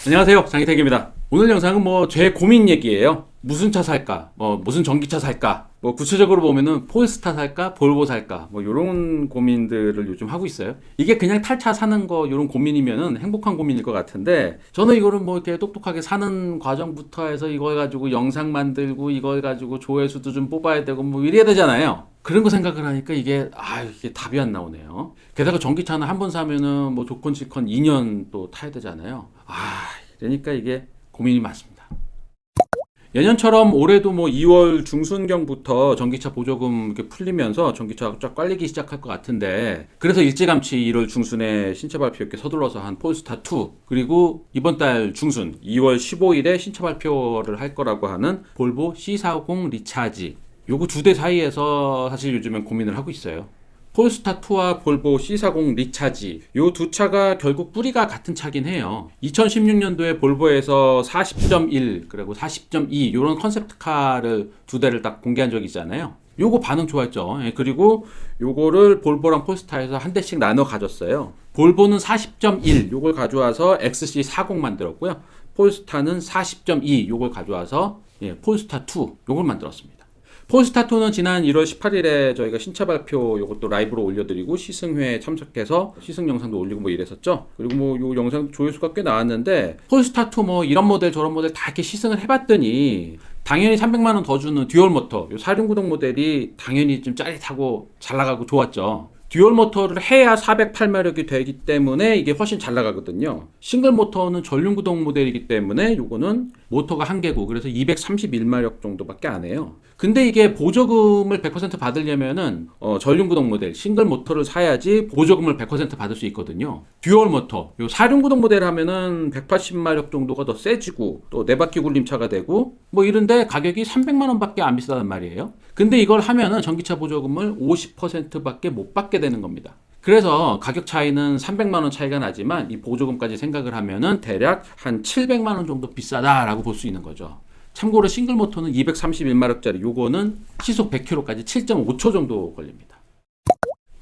안녕하세요, 장희택입니다. 오늘 영상은 제 고민 얘기예요. 무슨 차 살까? 무슨 전기차 살까? 구체적으로 보면은 폴스타 살까? 볼보 살까? 요런 고민들을 요즘 하고 있어요. 이게 그냥 탈차 사는 거 요런 고민이면은 행복한 고민일 것 같은데, 저는 이거를 이렇게 똑똑하게 사는 과정부터 해서 이걸 가지고 영상 만들고 이걸 가지고 조회수도 좀 뽑아야 되고 이래야 되잖아요. 그런 거 생각을 하니까 이게 답이 안 나오네요. 게다가 전기차는 한 번 사면은 조건 질건 2년 또 타야 되잖아요. 그러니까 이게 고민이 많습니다. 예년처럼 올해도 2월 중순경부터 전기차 보조금 이렇게 풀리면서 전기차가 쫙 깔리기 시작할 것 같은데, 그래서 일찌감치 1월 중순에 신차 발표 이렇게 서둘러서 한 폴스타 2, 그리고 이번 달 중순 2월 15일에 신차 발표를 할 거라고 하는 볼보 C40 리차지, 요거 두 대 사이에서 사실 요즘엔 고민을 하고 있어요. 폴스타2와 볼보 C40 리차지, 요 두 차가 결국 뿌리가 같은 차긴 해요. 2016년도에 볼보에서 40.1 그리고 40.2 요런 컨셉트카를 두 대를 딱 공개한 적이 있잖아요. 요거 반응 좋았죠. 그리고 요거를 볼보랑 폴스타에서 한 대씩 나눠 가졌어요. 볼보는 40.1 요걸 가져와서 XC40 만들었고요. 폴스타는 40.2 요걸 가져와서 폴스타2 요걸 만들었습니다. 폴스타2는 지난 1월 18일에 저희가 신차 발표 요것도 라이브로 올려드리고 시승회에 참석해서 시승 영상도 올리고 이랬었죠. 그리고 요 영상 조회수가 꽤 나왔는데, 폴스타2 이런 모델 저런 모델 다 이렇게 시승을 해봤더니 당연히 300만원 더 주는 듀얼 모터, 요 4륜구동 모델이 당연히 좀 짜릿하고 잘 나가고 좋았죠. 듀얼 모터를 해야 408마력이 되기 때문에 이게 훨씬 잘 나가거든요. 싱글 모터는 전륜구동 모델이기 때문에 요거는 모터가 한 개고, 그래서 231마력 정도밖에 안 해요. 근데 이게 보조금을 100% 받으려면은 전륜구동 모델 싱글 모터를 사야지 보조금을 100% 받을 수 있거든요. 듀얼 모터, 요 4륜구동 모델 하면은 180마력 정도가 더 세지고 또 4바퀴 굴림차가 되고 이런데 가격이 300만원 밖에 안 비싸단 말이에요. 근데 이걸 하면은 전기차 보조금을 50%밖에 못 받게 되는 겁니다. 그래서 가격 차이는 300만원 차이가 나지만 이 보조금까지 생각을 하면은 대략 한 700만원 정도 비싸다라고 볼 수 있는 거죠. 참고로 싱글 모터는 231마력짜리 요거는 시속 100km까지 7.5초 정도 걸립니다.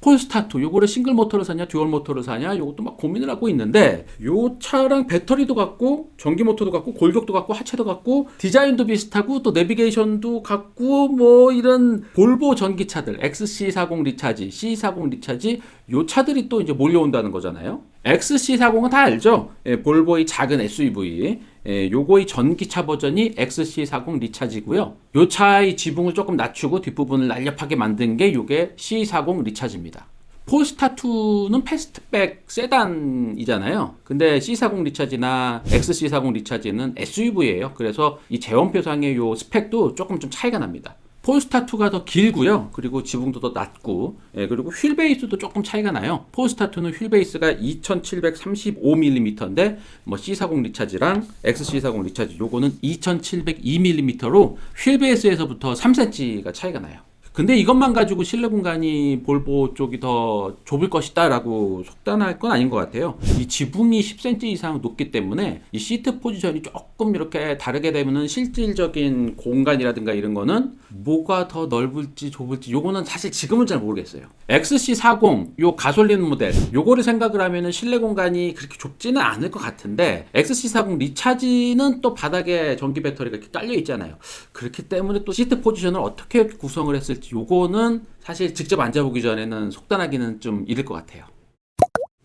폴스타2 요거를 싱글 모터를 사냐 듀얼 모터를 사냐 요것도 고민을 하고 있는데, 요 차랑 배터리도 같고 전기 모터도 같고 골격도 같고 하체도 같고 디자인도 비슷하고 또 내비게이션도 같고 이런 볼보 전기차들 XC40 리차지, C40 리차지 요 차들이 또 이제 몰려온다는 거잖아요. XC40은 다 알죠? 볼보의 작은 SUV. 요거의 전기차 버전이 XC40 리차지고요. 요 차의 지붕을 조금 낮추고 뒷부분을 날렵하게 만든 게 요게 C40 리차지입니다. 폴스타2는 패스트백 세단이잖아요. 근데 C40 리차지나 XC40 리차지는 SUV예요. 그래서 이 제원표상의 요 스펙도 조금 좀 차이가 납니다. 폴스타2가 더 길고요. 그리고 지붕도 더 낮고, 그리고 휠 베이스도 조금 차이가 나요. 폴스타2는 휠 베이스가 2735mm인데 C40 리차지랑 XC40 리차지 요거는 2702mm로 휠 베이스에서부터 3cm가 차이가 나요. 근데 이것만 가지고 실내 공간이 볼보 쪽이 더 좁을 것이다 라고 속단할 건 아닌 것 같아요. 이 지붕이 10cm 이상 높기 때문에 이 시트 포지션이 조금 이렇게 다르게 되면은 실질적인 공간이라든가 이런 거는 뭐가 더 넓을지 좁을지 요거는 사실 지금은 잘 모르겠어요. XC40 요 가솔린 모델 요거를 생각을 하면은 실내 공간이 그렇게 좁지는 않을 것 같은데, XC40 리차지는 또 바닥에 전기 배터리가 이렇게 깔려 있잖아요. 그렇기 때문에 또 시트 포지션을 어떻게 구성을 했을지 요거는 사실 직접 앉아보기 전에는 속단하기는 좀 이를 것 같아요.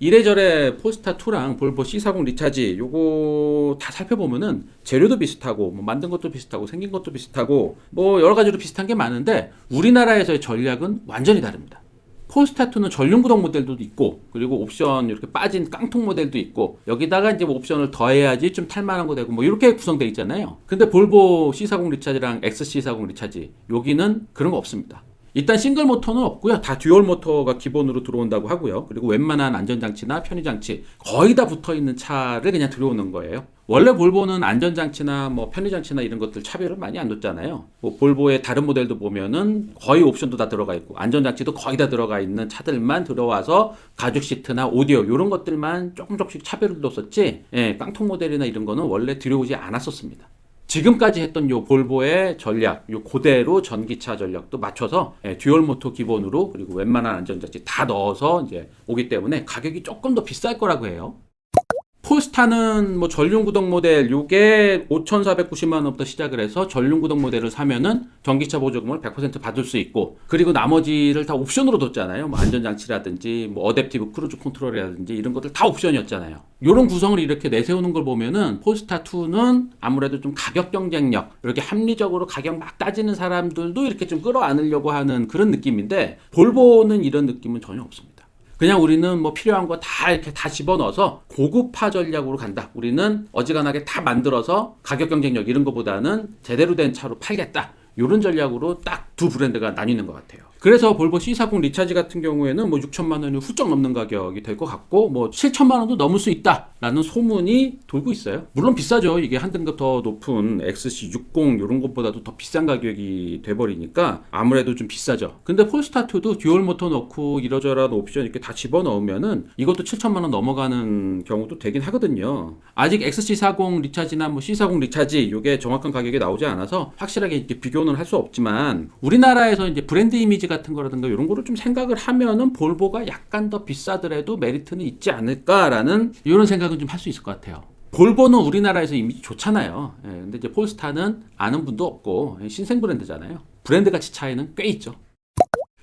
이래저래 폴스타2랑 볼보 C40 리차지 요거 다 살펴보면은 재료도 비슷하고 만든 것도 비슷하고 생긴 것도 비슷하고 여러 가지로 비슷한 게 많은데, 우리나라에서의 전략은 완전히 다릅니다. 폴스타2는 전륜구동 모델도 있고, 그리고 옵션 이렇게 빠진 깡통 모델도 있고, 여기다가 이제 옵션을 더해야지 좀 탈만한 거 되고 이렇게 구성되어 있잖아요. 근데 볼보 C40 리차지랑 XC40 리차지 여기는 그런 거 없습니다. 일단 싱글 모터는 없고요. 다 듀얼 모터가 기본으로 들어온다고 하고요. 그리고 웬만한 안전장치나 편의장치 거의 다 붙어있는 차를 그냥 들어오는 거예요. 원래 볼보는 안전장치나 편의장치나 이런 것들 차별을 많이 안 뒀잖아요. 볼보의 다른 모델도 보면은 거의 옵션도 다 들어가 있고 안전장치도 거의 다 들어가 있는 차들만 들어와서 가죽 시트나 오디오 이런 것들만 조금씩 차별을 뒀었지, 깡통 모델이나 이런 거는 원래 들어오지 않았었습니다. 지금까지 했던 요 볼보의 전략, 요 그대로 전기차 전략도 맞춰서 듀얼 모터 기본으로, 그리고 웬만한 안전장치 다 넣어서 이제 오기 때문에 가격이 조금 더 비쌀 거라고 해요. 폴스타는 뭐 전륜 구동 모델 요게 5,490만 원부터 시작을 해서 전륜 구동 모델을 사면은 전기차 보조금을 100% 받을 수 있고, 그리고 나머지를 다 옵션으로 뒀잖아요. 뭐 안전장치라든지 뭐 어댑티브 크루즈 컨트롤이라든지 이런 것들 다 옵션이었잖아요. 요런 구성을 이렇게 내세우는 걸 보면은 폴스타 2는 아무래도 좀 가격 경쟁력, 이렇게 합리적으로 가격 막 따지는 사람들도 이렇게 좀 끌어안으려고 하는 그런 느낌인데, 볼보는 이런 느낌은 전혀 없습니다. 그냥 우리는 뭐 필요한 거 다 이렇게 다 집어넣어서 고급화 전략으로 간다. 우리는 어지간하게 다 만들어서 가격 경쟁력 이런 거보다는 제대로 된 차로 팔겠다. 이런 전략으로 딱 두 브랜드가 나뉘는 것 같아요. 그래서 볼보 C40 리차지 같은 경우에는 뭐 6천만 원이 훌쩍 넘는 가격이 될 것 같고, 뭐 7천만 원도 넘을 수 있다라는 소문이 돌고 있어요. 물론 비싸죠. 이게 한 등급 더 높은 XC60 이런 것보다도 더 비싼 가격이 돼버리니까 아무래도 좀 비싸죠. 근데 폴스타2도 듀얼 모터 넣고 이러저러한 옵션 이렇게 다 집어넣으면은 이것도 7천만 원 넘어가는 경우도 되긴 하거든요. 아직 XC40 리차지나 뭐 C40 리차지 이게 정확한 가격이 나오지 않아서 확실하게 이렇게 비교는 할 수 없지만, 우리나라에서 이제 브랜드 이미지 같은 거라든가 이런 거를 좀 생각을 하면은 볼보가 약간 더 비싸더라도 메리트는 있지 않을까라는 이런 생각은 좀 할 수 있을 것 같아요. 볼보는 우리나라에서 이미지 좋잖아요. 예, 근데 이제 폴스타는 아는 분도 없고 신생 브랜드잖아요. 브랜드 가치 차이는 꽤 있죠.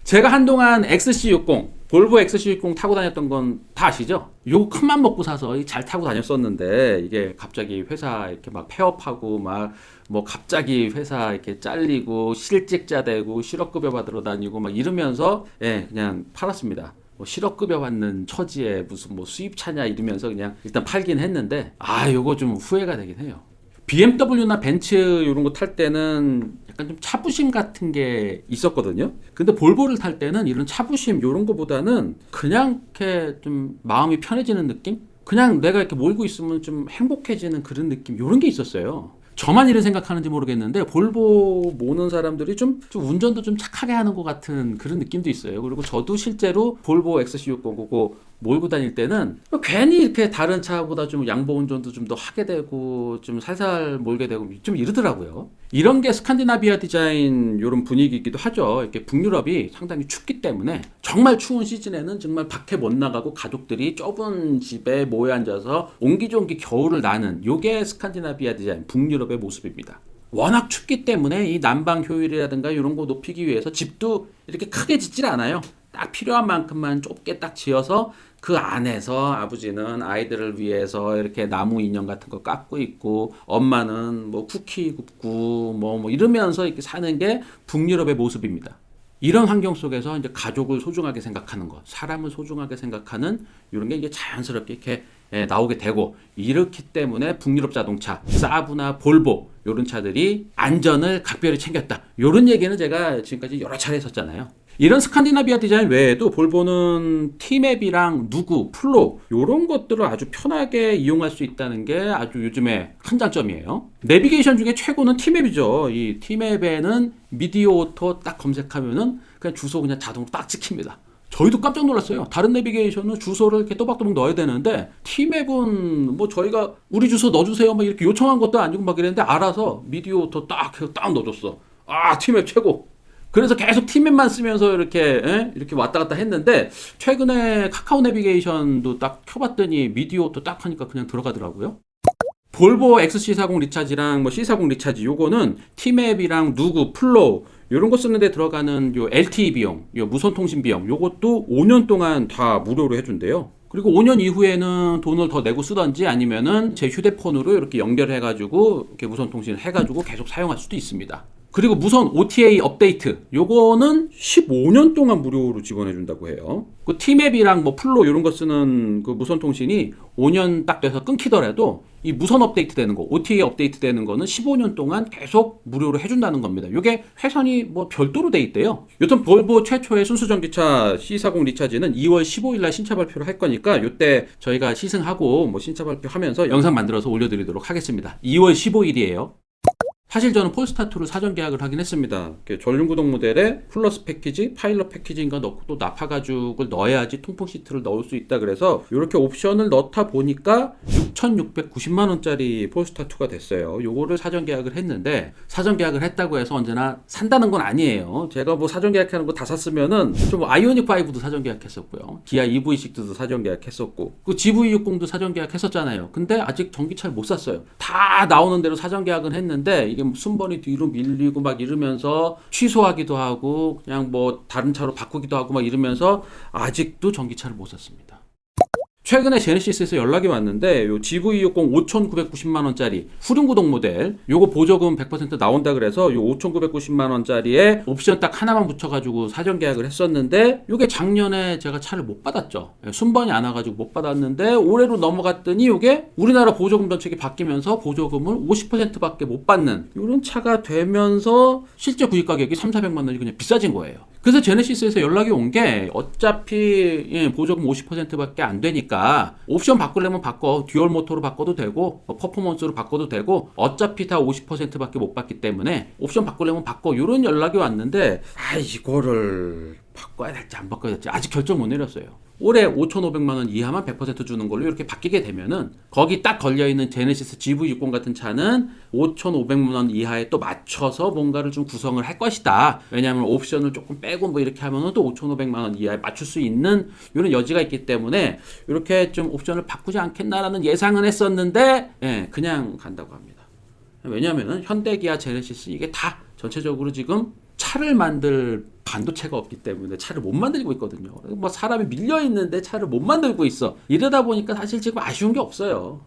제가 한동안 XC60, 볼보 XC60 타고 다녔던 건 다 아시죠? 요거 큰맘 먹고 사서 잘 타고 다녔었는데, 이게 갑자기 회사 이렇게 막 폐업하고 막 뭐 갑자기 회사 이렇게 잘리고 실직자 되고 실업급여 받으러 다니고 막 이러면서 그냥 팔았습니다. 뭐 실업급여 받는 처지에 무슨 뭐 수입차냐 이러면서 그냥 일단 팔긴 했는데, 요거 좀 후회가 되긴 해요. BMW나 벤츠 이런 거 탈 때는 약간 좀 차부심 같은 게 있었거든요. 근데 볼보를 탈 때는 이런 차부심 이런 거보다는 그냥 이렇게 좀 마음이 편해지는 느낌? 그냥 내가 이렇게 몰고 있으면 좀 행복해지는 그런 느낌, 이런 게 있었어요. 저만 이런 생각하는지 모르겠는데 볼보 모는 사람들이 좀 운전도 좀 착하게 하는 것 같은 그런 느낌도 있어요. 그리고 저도 실제로 볼보 XC60 그거 몰고 다닐 때는 괜히 이렇게 다른 차보다 좀 양보 운전도 좀 더 하게 되고 좀 살살 몰게 되고 좀 이러더라고요. 이런 게 스칸디나비아 디자인 이런 분위기이기도 하죠. 이렇게 북유럽이 상당히 춥기 때문에 정말 추운 시즌에는 정말 밖에 못 나가고 가족들이 좁은 집에 모여 앉아서 옹기종기 겨울을 나는, 요게 스칸디나비아 디자인 북유럽의 모습입니다. 워낙 춥기 때문에 이 난방 효율이라든가 이런 거 높이기 위해서 집도 이렇게 크게 짓질 않아요. 딱 필요한 만큼만 좁게 딱 지어서 그 안에서 아버지는 아이들을 위해서 이렇게 나무 인형 같은 거 깎고 있고, 엄마는 뭐 쿠키 굽고 뭐 이러면서 이렇게 사는 게 북유럽의 모습입니다. 이런 환경 속에서 이제 가족을 소중하게 생각하는 것, 사람을 소중하게 생각하는 이런 게 이제 자연스럽게 이렇게 나오게 되고, 이렇기 때문에 북유럽 자동차, 사브나 볼보 이런 차들이 안전을 각별히 챙겼다. 이런 얘기는 제가 지금까지 여러 차례 했었잖아요. 이런 스칸디나비아 디자인 외에도 볼보는 T맵이랑 누구, 플로 이런 것들을 아주 편하게 이용할 수 있다는 게 아주 요즘에 큰 장점이에요. 내비게이션 중에 최고는 T맵이죠. 이 T맵에는 미디어 오토 딱 검색하면은 그냥 주소 그냥 자동으로 딱 찍힙니다. 저희도 깜짝 놀랐어요. 다른 내비게이션은 주소를 이렇게 또박또박 넣어야 되는데, T맵은 뭐 저희가 우리 주소 넣어주세요 막 이렇게 요청한 것도 아니고 막 이랬는데 알아서 미디어 오토 딱 해서 딱 넣어줬어. T맵 최고. 그래서 계속 T맵만 쓰면서 이렇게 왔다 갔다 했는데, 최근에 카카오 내비게이션도 딱 켜봤더니 미디어 오토 딱 하니까 그냥 들어가더라고요. 볼보 XC40 리차지랑 뭐 C40 리차지 요거는 T맵이랑 누구, 플로 이런 거 쓰는데 들어가는 요 LTE 비용, 요 무선 통신 비용 요것도 5년 동안 다 무료로 해준대요. 그리고 5년 이후에는 돈을 더 내고 쓰던지 아니면은 제 휴대폰으로 이렇게 연결해가지고 이렇게 무선 통신을 해가지고 계속 사용할 수도 있습니다. 그리고 무선 OTA 업데이트 요거는 15년 동안 무료로 지원해 준다고 해요. 그 T맵이랑 뭐 플로 이런 거 쓰는 그 무선 통신이 5년 딱 돼서 끊기더라도 이 무선 업데이트 되는 거, OTA 업데이트 되는 거는 15년 동안 계속 무료로 해준다는 겁니다. 이게 회선이 뭐 별도로 돼 있대요. 여튼 볼보 최초의 순수 전기차 C40 리차지는 2월 15일 날 신차 발표를 할 거니까 이때 저희가 시승하고 뭐 신차 발표하면서 영상 만들어서 올려드리도록 하겠습니다. 2월 15일이에요. 사실 저는 폴스타2를 사전 계약을 하긴 했습니다. 전륜구동 모델에 플러스 패키지, 파일럿 패키지인가 넣고 또 나파 가죽을 넣어야지 통풍 시트를 넣을 수 있다 그래서 이렇게 옵션을 넣다 보니까 6,690만 원짜리 폴스타2가 됐어요. 요거를 사전 계약을 했는데 사전 계약을 했다고 해서 언제나 산다는 건 아니에요. 제가 뭐 사전 계약하는 거 다 샀으면은 좀 아이오닉 5도 사전 계약했었고요. 기아 EV6도 사전 계약했었고 그 GV60도 사전 계약했었잖아요. 근데 아직 전기차를 못 샀어요. 다 나오는 대로 사전 계약은 했는데 이게 순번이 뒤로 밀리고 막 이러면서 취소하기도 하고 그냥 뭐 다른 차로 바꾸기도 하고 막 이러면서 아직도 전기차를 못 샀습니다. 최근에 제네시스에서 연락이 왔는데 요 GV60 5,990만 원짜리 후륜구동 모델 요거 보조금 100% 나온다 그래서 요 5,990만 원짜리에 옵션 딱 하나만 붙여가지고 사전 계약을 했었는데 요게 작년에 제가 차를 못 받았죠. 순번이 안 와가지고 못 받았는데 올해로 넘어갔더니 요게 우리나라 보조금 정책이 바뀌면서 보조금을 50%밖에 못 받는 요런 차가 되면서 실제 구입 가격이 3,400만 원이 그냥 비싸진 거예요. 그래서 제네시스에서 연락이 온 게 어차피 보조금 50%밖에 안 되니까 옵션 바꾸려면 바꿔 듀얼 모터로 바꿔도 되고 퍼포먼스로 바꿔도 되고 어차피 다 50%밖에 못 받기 때문에 옵션 바꾸려면 바꿔 이런 연락이 왔는데 이거를 바꿔야 될지 안 바꿔야 될지 아직 결정 못 내렸어요. 올해 5,500만 원 이하만 100% 주는 걸로 이렇게 바뀌게 되면은 거기 딱 걸려있는 제네시스 GV60 같은 차는 5,500만 원 이하에 또 맞춰서 뭔가를 좀 구성을 할 것이다. 왜냐하면 옵션을 조금 빼고 뭐 이렇게 하면은 또 5,500만 원 이하에 맞출 수 있는 이런 여지가 있기 때문에 이렇게 좀 옵션을 바꾸지 않겠나라는 예상은 했었는데 그냥 간다고 합니다. 왜냐하면 현대, 기아, 제네시스 이게 다 전체적으로 지금 차를 만들 반도체가 없기 때문에 차를 못 만들고 있거든요. 뭐 사람이 밀려 있는데 차를 못 만들고 있어. 이러다 보니까 사실 지금 아쉬운 게 없어요.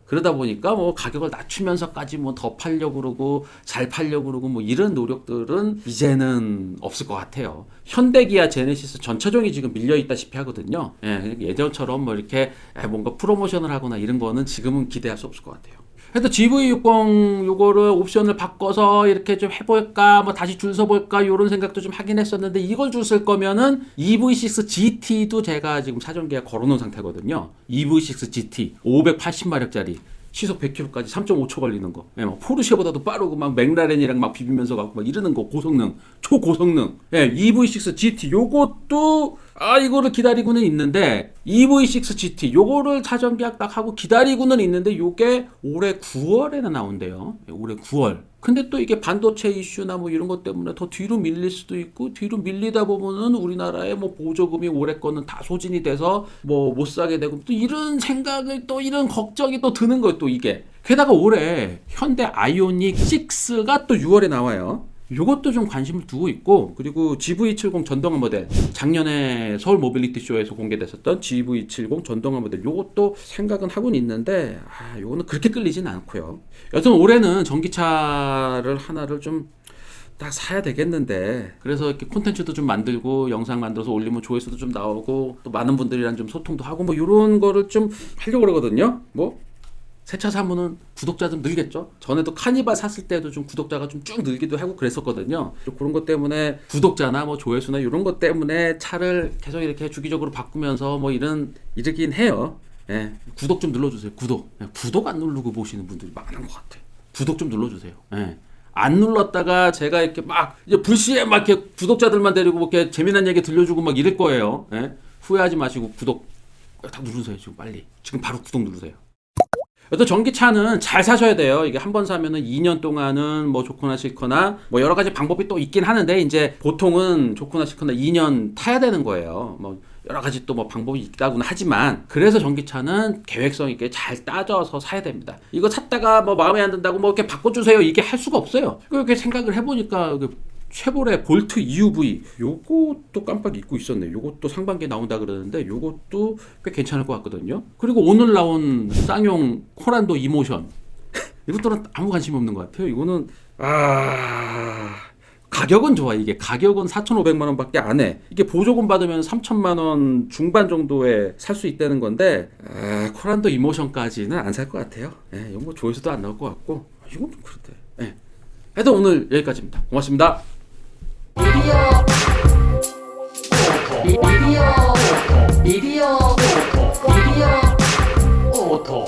그러다 보니까 뭐 가격을 낮추면서까지 뭐 더 팔려고 그러고 잘 팔려고 그러고 뭐 이런 노력들은 이제는 없을 것 같아요. 현대, 기아, 제네시스 전차종이 지금 밀려 있다시피 하거든요. 예전처럼 뭐 이렇게 뭔가 프로모션을 하거나 이런 거는 지금은 기대할 수 없을 것 같아요. 그래서 GV60 요거를 옵션을 바꿔서 이렇게 좀 해볼까 뭐 다시 줄 서볼까 요런 생각도 좀 하긴 했었는데 이걸 줄 쓸 거면은 EV6 GT도 제가 지금 사전 계약 걸어놓은 상태거든요. EV6 GT 580마력짜리 시속 100km까지 3.5초 걸리는 거. 막 포르쉐보다도 빠르고 막 맥라렌이랑 막 비비면서 가고 막 이러는 거 고성능, 초고성능. EV6 GT 요것도 이거를 기다리고는 있는데 EV6 GT 요거를 사전 계약 딱 하고 기다리고는 있는데 요게 올해 9월에나 나온대요. 올해 9월. 근데 또 이게 반도체 이슈나 뭐 이런 것 때문에 더 뒤로 밀릴 수도 있고 뒤로 밀리다 보면은 우리나라의 뭐 보조금이 올해 거는 다 소진이 돼서 뭐 못 사게 되고 또 이런 생각을 또 이런 걱정이 또 드는 거예요. 또 이게 게다가 올해 현대 아이오닉 6가 또 6월에 나와요. 이것도 좀 관심을 두고 있고 그리고 GV70 전동화 모델 작년에 서울 모빌리티 쇼에서 공개됐었던 GV70 전동화 모델 이것도 생각은 하고는 있는데 이거는 그렇게 끌리진 않고요. 여튼 올해는 전기차를 하나를 좀 딱 사야 되겠는데 그래서 이렇게 콘텐츠도 좀 만들고 영상 만들어서 올리면 조회수도 좀 나오고 또 많은 분들이랑 좀 소통도 하고 뭐 이런 거를 좀 하려고 그러거든요. 뭐 새 차 사면은 구독자 좀 늘겠죠. 전에도 카니발 샀을 때도 좀 구독자가 좀 쭉 늘기도 하고 그랬었거든요. 그런 것 때문에 구독자나 뭐 조회수나 이런 것 때문에 차를 계속 이렇게 주기적으로 바꾸면서 뭐 이러긴 해요. 구독 좀 눌러주세요. 구독 안 누르고 보시는 분들이 많은 것 같아요. 구독 좀 눌러주세요. 안 눌렀다가 제가 이렇게 막 이제 불시에 막 이렇게 구독자들만 데리고 이렇게 재미난 얘기 들려주고 막 이럴 거예요. 후회하지 마시고 구독 다 누르세요. 지금 빨리. 지금 바로 구독 누르세요. 또 전기차는 잘 사셔야 돼요. 이게 한 번 사면은 2년 동안은 뭐 좋거나 싫거나 뭐 여러 가지 방법이 또 있긴 하는데 이제 보통은 좋거나 싫거나 2년 타야 되는 거예요. 뭐 여러 가지 또 뭐 방법이 있다고는 하지만 그래서 전기차는 계획성 있게 잘 따져서 사야 됩니다. 이거 샀다가 뭐 마음에 안 든다고 뭐 이렇게 바꿔주세요 이게 할 수가 없어요. 이렇게 생각을 해보니까 쉐보레 볼트 EUV 요것도 깜빡 잊고 있었네. 요것도 상반기에 나온다 그러는데 요것도 꽤 괜찮을 것 같거든요. 그리고 오늘 나온 쌍용 코란도 이모션 이것들은 아무 관심이 없는 것 같아요. 이거는 가격은 좋아. 이게 가격은 4,500만 원밖에 안 해. 이게 보조금 받으면 3,000만 원 중반 정도에 살 수 있다는 건데 코란도 이모션까지는 안 살 것 같아요. 이건 뭐 조회수도 안 나올 것 같고 이건 좀 그렇대. 하여튼 오늘 여기까지입니다. 고맙습니다. 미디어 오토